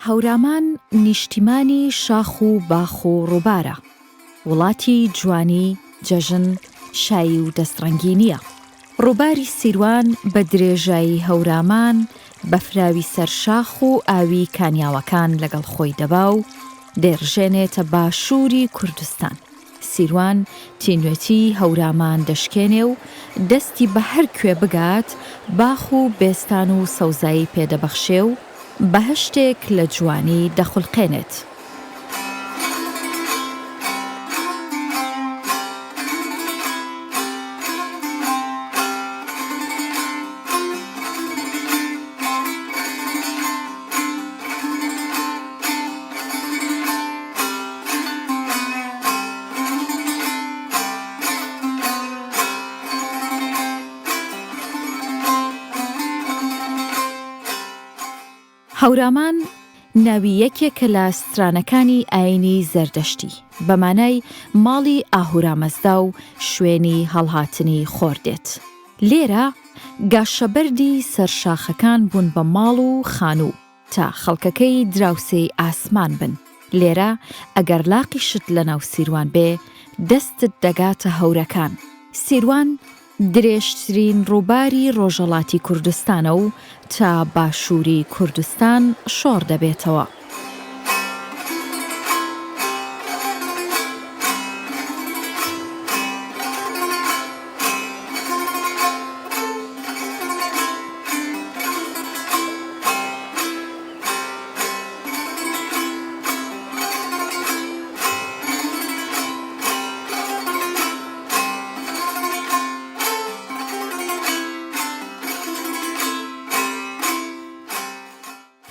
هەورامان نیشتیمانی شاخ و باخ و ڕووبارە، وڵاتی جوانی، جەژن، شایی و دەستڕەنگینیە. ڕووباری سیروان بە درێژایی هەورامان بەفراوی سەرشاخ و ئاوی کانیاوەکان لەگەڵ خۆی دەبا و دێڕژێنێتە باشووری کوردستان. سیروان تینوێتی هەورامان دەشکێنێ و دەستی بە هەر کوێ بگات باخ و بێستان و سەوزایی پێدەبەخشێ و بەهشتێک لە جوانی دەخولقێنێت. هەورامان ناوی یەکێکە لە سترانەکانی ئاینی زەردەشتی، بەمانای ماڵی ئاهورامەزدا و شوێنی هەڵهاتنی خۆردێت. لێرە گاشەبەردی سەرشاخەکان بوون بە ماڵ و خانوو تا خەڵکەکەی دراوسێی ئاسمان بن. لێرە ئەگەر لاقیشت لە ناو سیروان بێ دەستت دەگاتە هەورەکان. سیروان درێژترین ڕووباری ڕۆژهەڵاتی کوردستانە و تا باشووری کوردستان شۆڕ دەبێتەوە.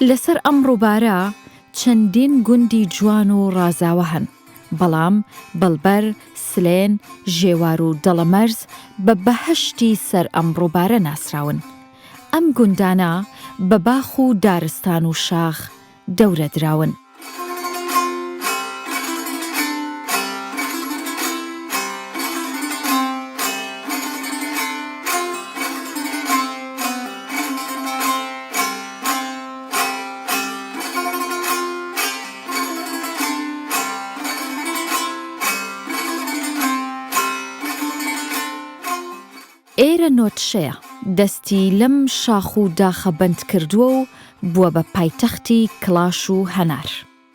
لەسەر ئەم ڕووبارە چەندین گوندی جوان و ڕازاوە هەن، بەڵام بەڵبەر، سلێن، ژێوار و دەڵەمەرز بە بەهەشتی سەر ئەم ڕووبارە ناسراون. ئەم گوندانە بە باخ و دارستان و شاخ دەورە دراون. ئێرە نۆتشەیە دەستی لەم شاخ و داخە بەند کردووە و بووە بە پایتەختی کڵاش و هەنار.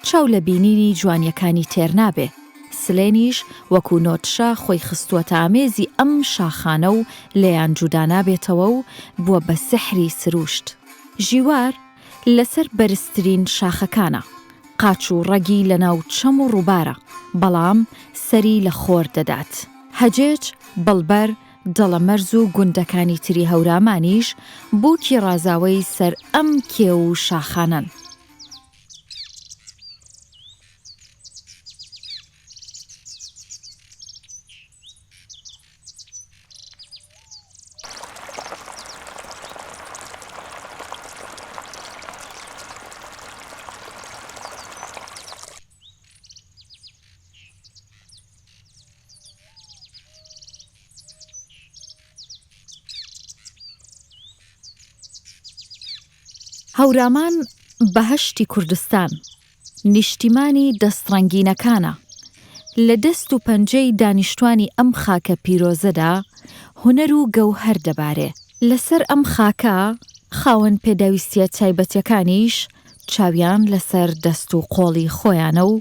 چاو لە بینینی جوانیەکانی تێر نابێ. سلێنیش وەکو نۆتشە خۆی خستووەتە ئامێزی ئەم شاخانە و لێیان جودا نابێتەوە و بووە بە سحری سروشت. ژیوار لەسەر بەرزترین شاخەکانە، قاچ و ڕەگی لە ناو چەم و ڕووبارە، بەڵام سەری لە خۆر دەدات. هەجێج، بەڵبەر، دەڵەمەرز و گوندەکانی تری هەورامانیش بووکی ڕازاوەی سەر ئەم کێو و شاخانەن. هەورامان بەهەشتی کوردستان، نیشتیمانی دەستڕەنگینەکانە. لە دەست و پەنجەی دانیشتوانی ئەم خاکە پیرۆزەدا هونەر و گەوهەر دەبارێ. لەسەر ئەم خاکە خاوەن پێداویستیە تایبەتیەکانیش چاویان لەسەر دەست و قۆڵی خۆیانە و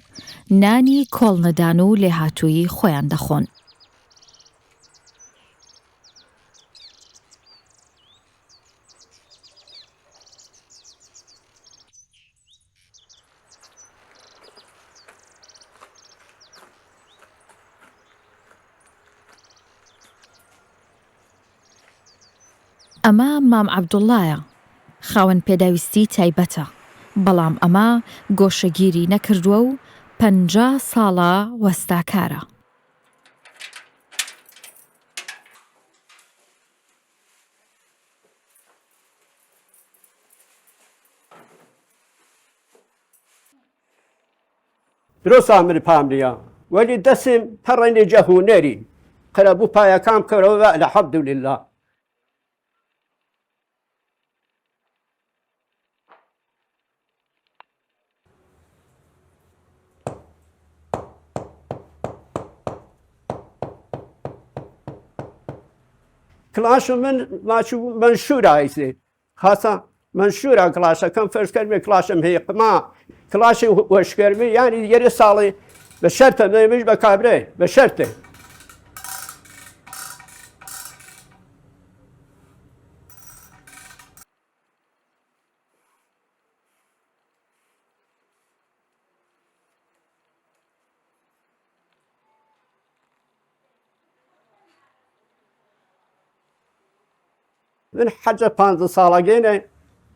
نانی کۆڵنەدان و لێهاتووی خۆیان دەخۆن. ئەمە مام عەبدوڵڵایە، خاوەن پێداویستی تایبەتە، بەڵام ئەمە گۆشەگیری نەکردووە و 50 ساڵە وەستاکارە. درۆ سامر پامریە وەلی دەسم پەڕێنێ جەهوونەری قەرەبوو پایەکام کەرەوە الحەمدولله. كلاش من ماشو منشورة هيسي خاصة منشورة كلاشة كم فرش كلمة كلاشم هي ما كلاش وش كلمة يعني يري صالي بشرطة مش بكابري بشرطة من حاجة 5 سالة جينا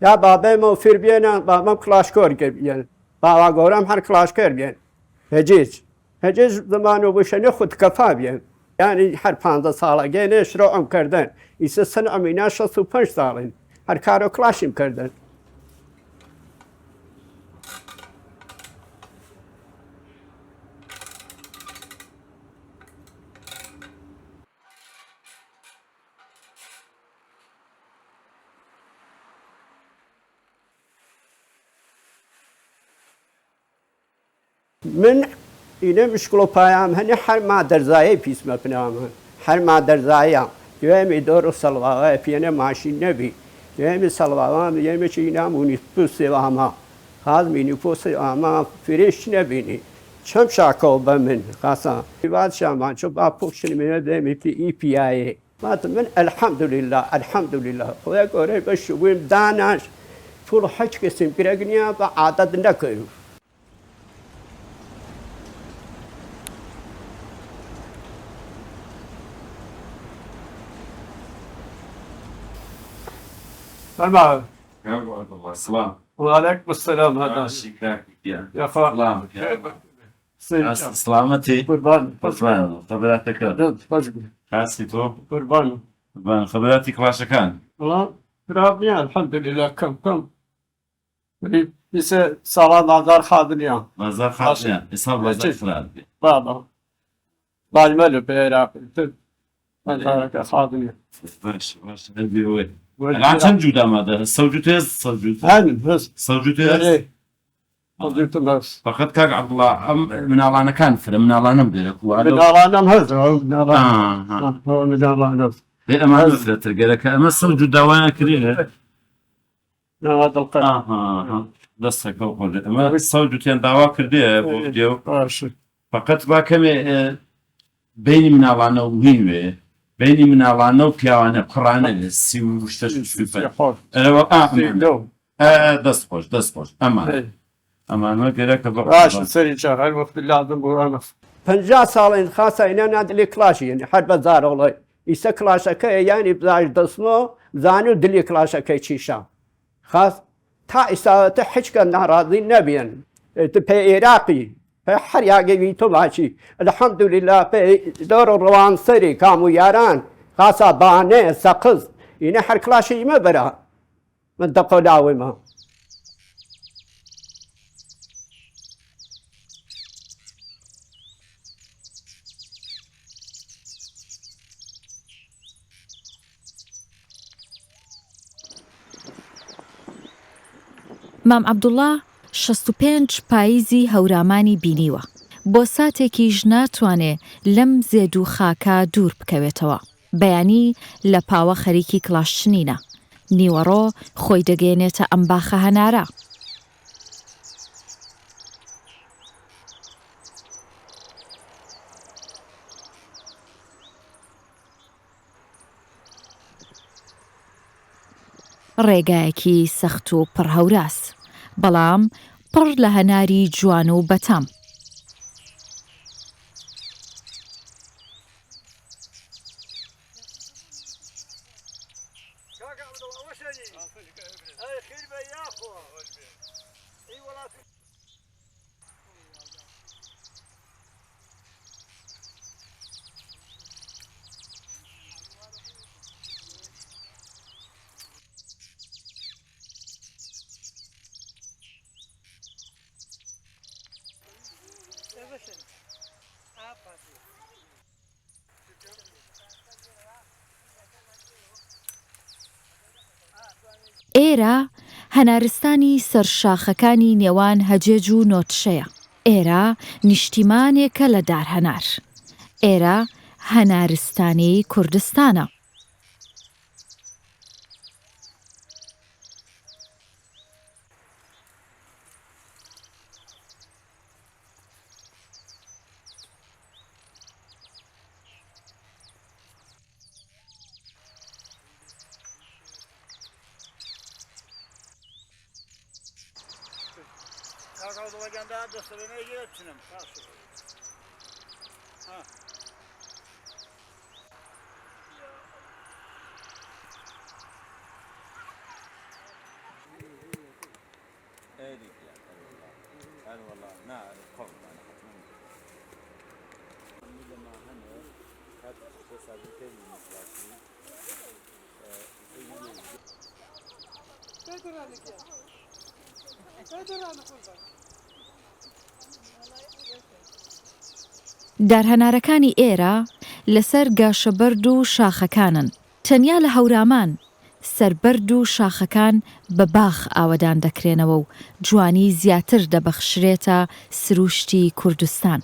يا بابا موفر بينا بابا كلاش كور يعني بابا قولهم هر كلاش كور بينا هجيج زمانو بوشني خود كفا بينا يعني هر 5 سالة جينا شروعهم كردن إيسا سنة أمينا 65 سالين هر كارو كلاشم كردن من اینه مشکل پیام هنی هر ما درزایی پیش مپنام هر ما درزایی یه دور سلوای پیانه ماشین نبی یه سلوای یه چینا مونی پوسی آما خاز مینی پوسی آما فریش نبینی چم شاکو بمن خاصا بعد شامان شو با پوشنی من دمی پی پی آی ما من الحمد لله خدا کوره بشویم دانش فول حج کسیم کرگنیا با عادت نکیو سلام السلام وعليكم السلام هذا يا خالد سلامتي قربان قربان خبراتك فجأة حاسي تو قربان قربان خبراتي كلاش كان والله رابني الحمد لله كم بس صلاة نظر خادنيا مازال خاطر إصابة مازال فراد بابا بعد ما له بيراك نظرك خادنيا باش قلبي وين الآن كم جودة ماذا السوجوتيز هن بس السوجوتيز قلت بس فقط كاك عبد الله من الله أنا كان فرم من الله نبدأ من الله نم هذا من الله هو من الله نم لا ما نفرة تلقى لك أما السوجوتة وين كريه هذا القرن دستك بقول أما السوجوتين دعوة كرديه بوديو فقط با كمي بيني من الله نوهين بيني من الله نو بيانا قرآن السي وشتش سوفر دست خوش اما ما گرک راش سری شهر وقت لازم برانا 50 سالين خاصة إن أنا دلي كلاشي يعني حد بزار والله إيسا كلاشا كي يعني بزاج دسمو زانو دلي كلاشا كي تشيشا خاص تا إيسا تحج كان راضي نبيا تبي عراقي هر یاگی وی تو باشی الحمد لله به دور روان سری کامو یاران خاصا بانه سقز اینه هر کلاشی ما برا من دقو داوی ما مام عەبدوڵڵا 65 پاییزی هەورامانی بینیوە بۆ ساتێکیش ناتوانێ لەم زێد و خاکە دوور بکەوێتەوە بەیانی لە پاوە خەریکی کلاشچنینە نیوەڕۆ خۆی دەگەێنێتە ئەم باخە هەنارە ڕێگایەکی سەخت و پڕهەوراس بەڵام پڕ لە هەناری جوان و بەتام ئێرە هەنارستانی سەرشاخەکانی نێوان هەجێج و نۆتشەیە ئێرە نیشتیمانێکە لە دارهەنار ئێرە هەنارستانی کوردستانە دارهەنارەکانی ئێرە لەسەر گاشەبەرد و شاخەکانن. تەنیا لە هەورامان سەربەرد و شاخەکان بە باخ ئاوەدان دەکرێنەوە و جوانی زیاتر دەبەخشرێتە سروشتی کوردستان.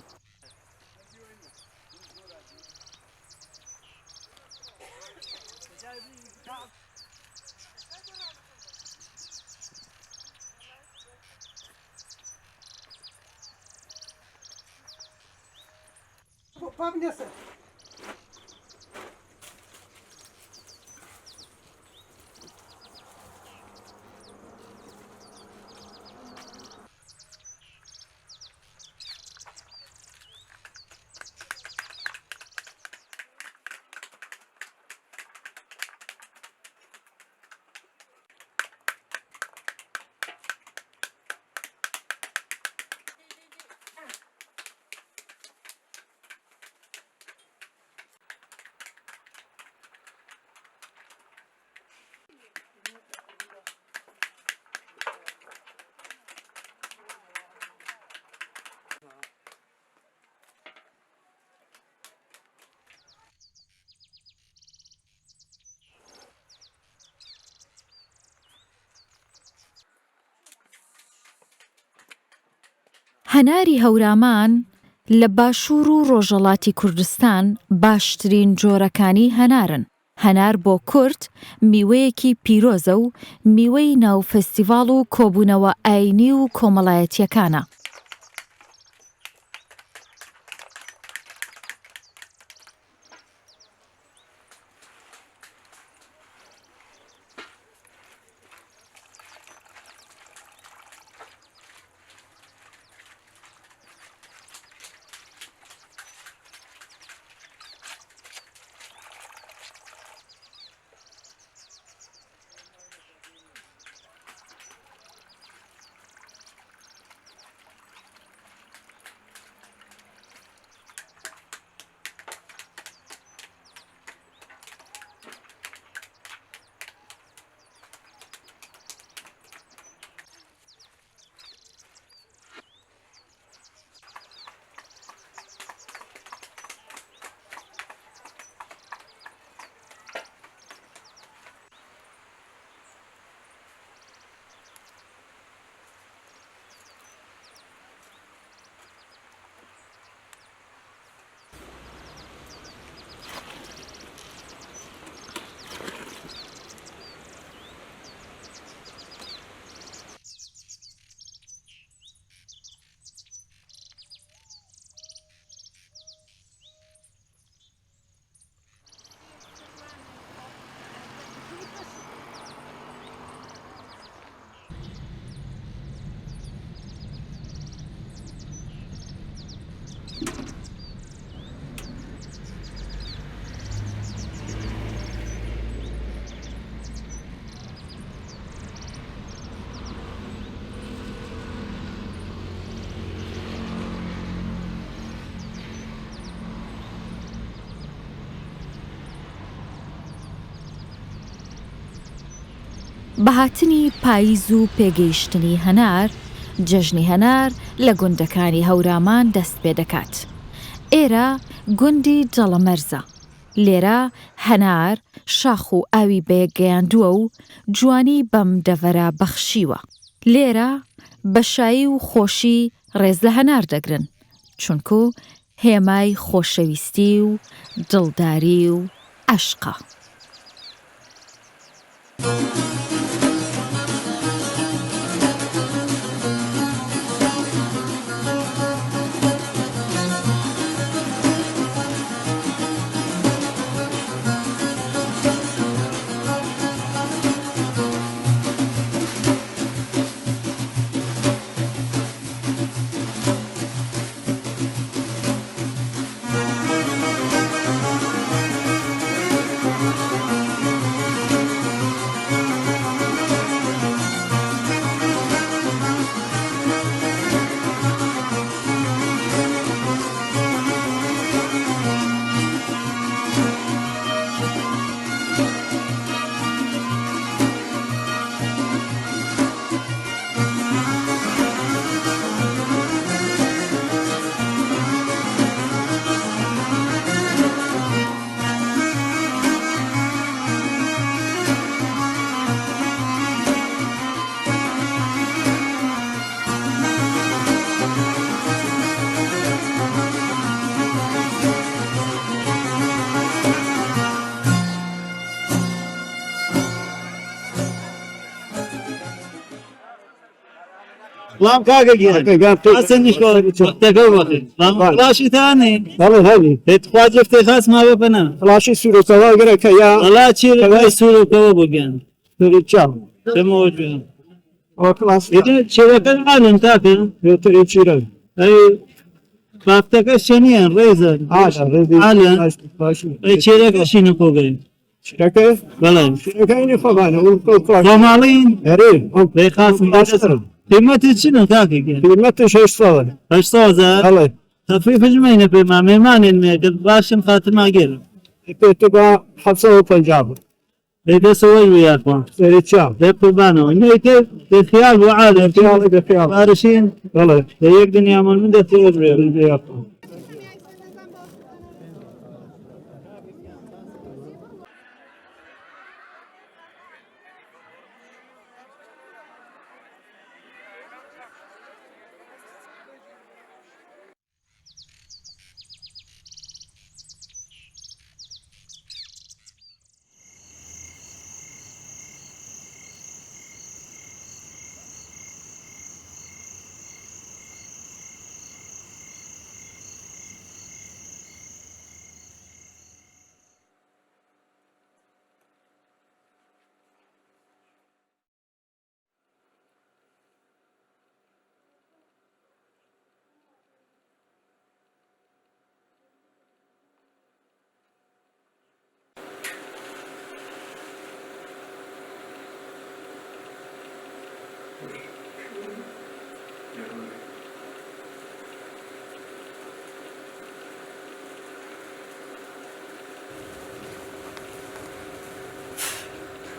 هەناری هەورامان لە باشوور و ڕۆژهەڵاتی کوردستان باشترین جۆرەکانی هەنارن. هەنار بۆ کورد میوەیەکی پیرۆزە و میوەی ناو فستیڤاڵ و کۆبوونەوە ئاینی و کۆمەڵایەتیەکانە. بەهاتنی پاییز و پێگەیشتنی هەنار، جەژنی هەنار لە گوندەکانی هەورامان دەست پێ دەکات. ئێرە گوندی دەڵەمەرزە. لێرە هەنار شاخ و ئاوی بەیەکگەیاندووە و جوانی بەم دەڤەرە بەخشیوە. لێرە بەشایی و خۆشی ڕێز لە هەنار دەگرن، چونکو هێمای خۆشەویستی و دڵداری و عەشقە. Lan kaka gel. Asın iş var. Tekrar bakayım. Lan flaşı tane. والله هذه Et kuadrif tehas ma bapana. راشي سورة سواقرة كيا Allah çiğ sulu kava bugün. تريتشام Demo hocam. وكلاس Yedi çevreken alın takın. تريتشيرا Ay baktaka şeniyen reyza. هذا ريدي Alın. Ay çevreken şini koyayım. شركة Vallahi. شركة إني خبانة والكلاس Romalıyın. هرين Ve khasım. أشتري Kıymet için takı gel. كلمة شيء صار Kaç saza? الله Hafif hücmeyle peyma mehman ilmiye başım fatıma gelir. تبقى حفصة وبنجاب Beyde soğuy uyarma. تريتشام Ve kurbanı. Neyse khiyal ve alem. خيال بخيال Barışın. والله Ve yek dünyamın müddeti oluyor. ريدي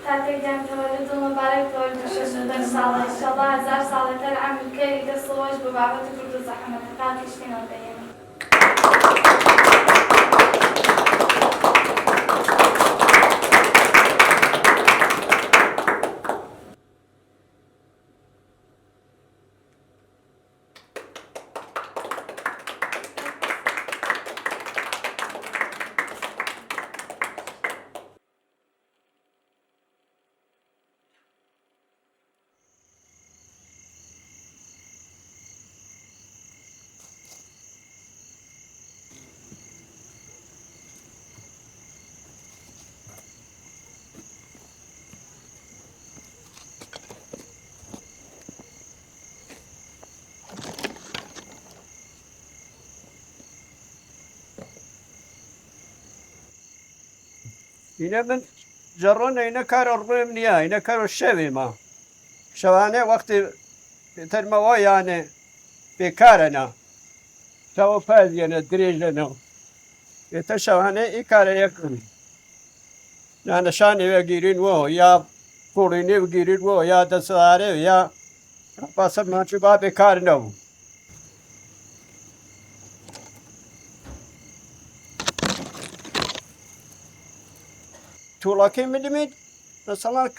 تاکەیان تەوەلدون مبارەک تەوەلد شەژدە ساڵە ئینشەڵڵا هەزار ساڵەکە عەملکەری دەستەوەش بە بابەتی کورد و زەحمەتەکان تیشتینەوە دەیەن. اینه من جرون اینه کار رویم نیا اینه کار شوی ما شوانه وقتی ترموا یعنی بیکاره نه شو پاز یعنی دریج نه ایت شوانه ای کار یکنی نه نشانی وگیرین و یا پولینی وگیرین و یا دستاره یا پس ما چی با بیکار نه تولاکی میدمید مثلا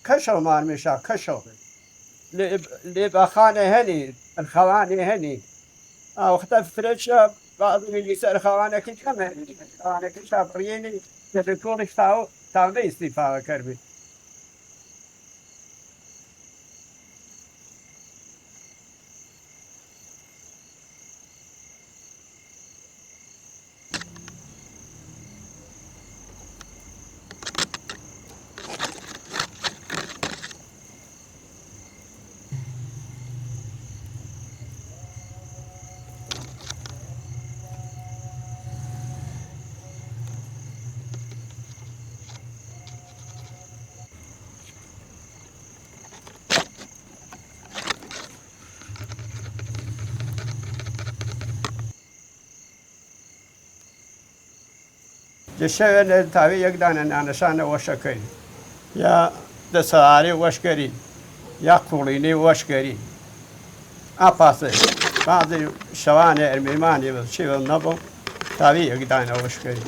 کشو مار میشه کشو لبخانه هنی الخوانه هنی وقتا فرش بعض اللي يسأل خوانه كي كم خوانه كي شابريني تذكرش تاو استفاده كربي جشن تاوی یک دانه نشانه وشکری یا دساری وشکری یا کولینی وشکری آپاسه بعضی شوانه ارمیمانی و چی و نبود تاوی یک دانه وشکری